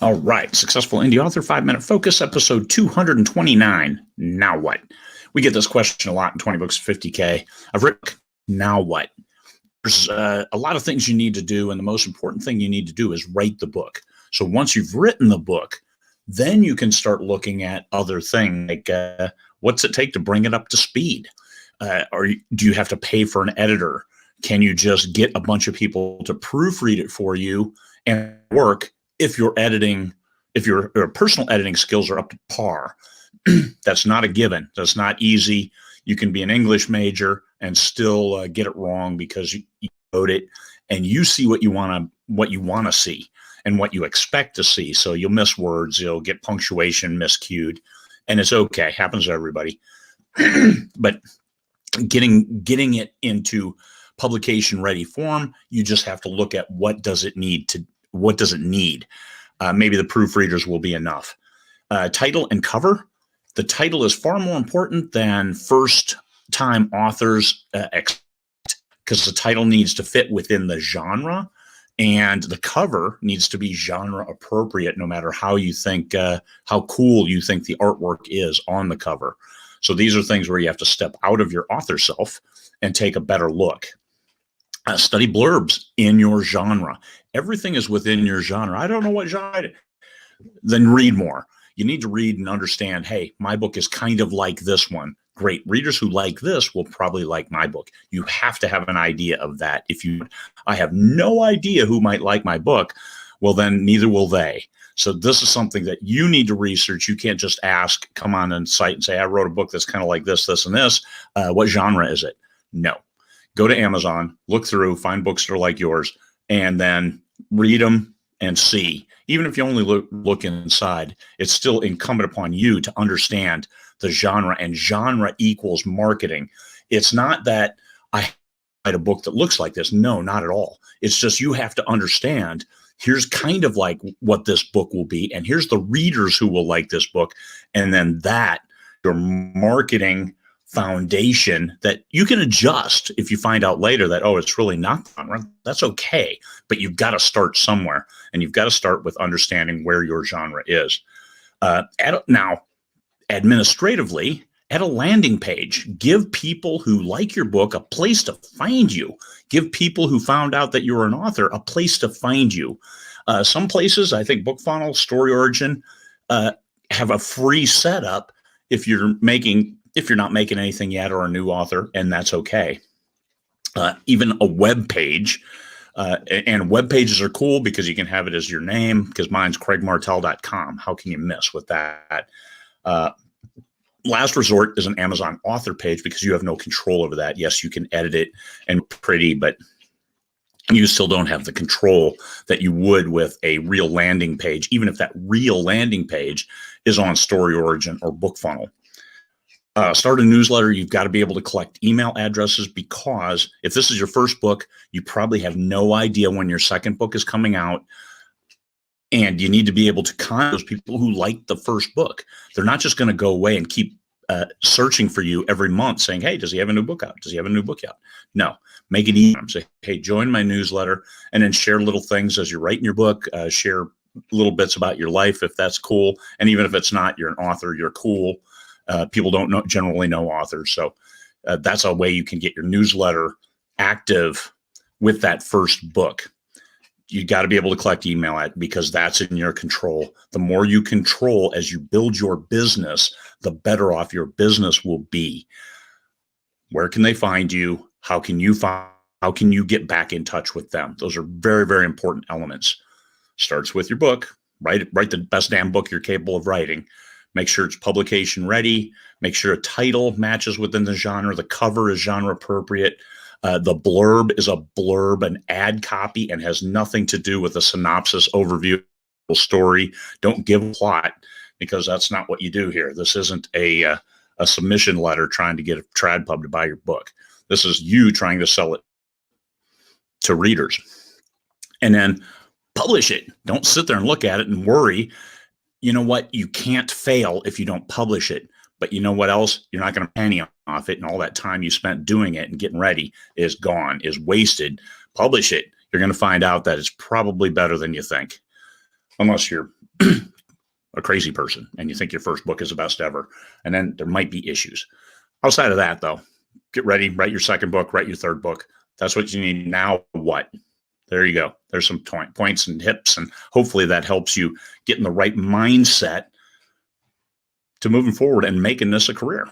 All right, Successful Indie Author 5-Minute Focus, episode 229. Now what? We get this question a lot in 20 Books, 50K. I've written, now what? There's a lot of things you need to do, and the most important thing you need to do is write the book. So once you've written the book, then you can start looking at other things, like what's it take to bring it up to speed? Or do you have to pay for an editor? Can you just get a bunch of people to proofread it for you and work? If your personal editing skills are up to par. That's not a given. That's not easy. You can be an English major and still get it wrong because you wrote it and you see what you want to see and what you expect to see. So you'll miss words, you'll get punctuation miscued, and it's okay. Happens to everybody. But getting it into publication ready form, you just have to look at what does it need. Maybe the proofreaders will be enough. Title and cover. The title is far more important than first-time authors because the title needs to fit within the genre, and the cover needs to be genre appropriate no matter how you think, how cool you think the artwork is on the cover. So these are things where you have to step out of your author self and take a better look. Study blurbs in your genre. Everything is within your genre. I don't know what genre. Then read more. You need to read and understand, hey, my book is kind of like this one. Great. Readers who like this will probably like my book. You have to have an idea of that. I have no idea who might like my book, well, then neither will they. So this is something that you need to research. You can't just come on a site and say, I wrote a book that's kind of like this, this, and this. What genre is it? No. Go to Amazon, look through, find books that are like yours, and then read them and see. Even if you only look inside, it's still incumbent upon you to understand the genre, and genre equals marketing. It's not that I write a book that looks like this. No, not at all. It's just you have to understand, here's kind of like what this book will be, and here's the readers who will like this book, and then that, your marketing foundation that you can adjust if you find out later that, oh, it's really not genre. That's okay. But you've got to start somewhere, and you've got to start with understanding where your genre is. Now, administratively, at a landing page, give people who like your book a place to find you. Give people who found out that you're an author a place to find you. Some places, I think BookFunnel, Story Origin, have a free setup if you're not making anything yet or a new author, and that's okay. Even a web page, and web pages are cool because you can have it as your name, because mine's craigmartelle.com. How can you miss with that? Last resort is an Amazon author page because you have no control over that. Yes, you can edit it and pretty, but you still don't have the control that you would with a real landing page, even if that real landing page is on Story Origin or BookFunnel. Start a newsletter. You've got to be able to collect email addresses, because if this is your first book, you probably have no idea when your second book is coming out. And you need to be able to contact those people who like the first book. They're not just going to go away and keep searching for you every month saying, hey, does he have a new book out? Does he have a new book out? No, make it easy. Say, hey, join my newsletter, and then share little things as you're writing your book. Share little bits about your life if that's cool. And even if it's not, you're an author, you're cool. People don't generally know authors. So that's a way you can get your newsletter active with that first book. You got to be able to collect email because that's in your control. The more you control as you build your business, the better off your business will be. Where can they find you? How can you get back in touch with them? Those are very, very important elements. Starts with your book. Write the best damn book you're capable of writing. Make sure it's publication ready. Make sure a title matches within the genre. The cover is genre appropriate. The blurb is a blurb, an ad copy, and has nothing to do with a synopsis, overview, story. Don't give a plot, because that's not what you do here. This isn't a submission letter trying to get a trad pub to buy your book. This is you trying to sell it to readers. And then publish it. Don't sit there and look at it and worry. You know what? You can't fail if you don't publish it. But you know what else? You're not going to penny off it, and all that time you spent doing it and getting ready is gone, is wasted. Publish it. You're going to find out that it's probably better than you think, unless you're a crazy person and you think your first book is the best ever. And then there might be issues. Outside of that, though, get ready, write your second book, write your third book. That's what you need. Now what? There you go. There's some points and tips, and hopefully that helps you get in the right mindset to moving forward and making this a career.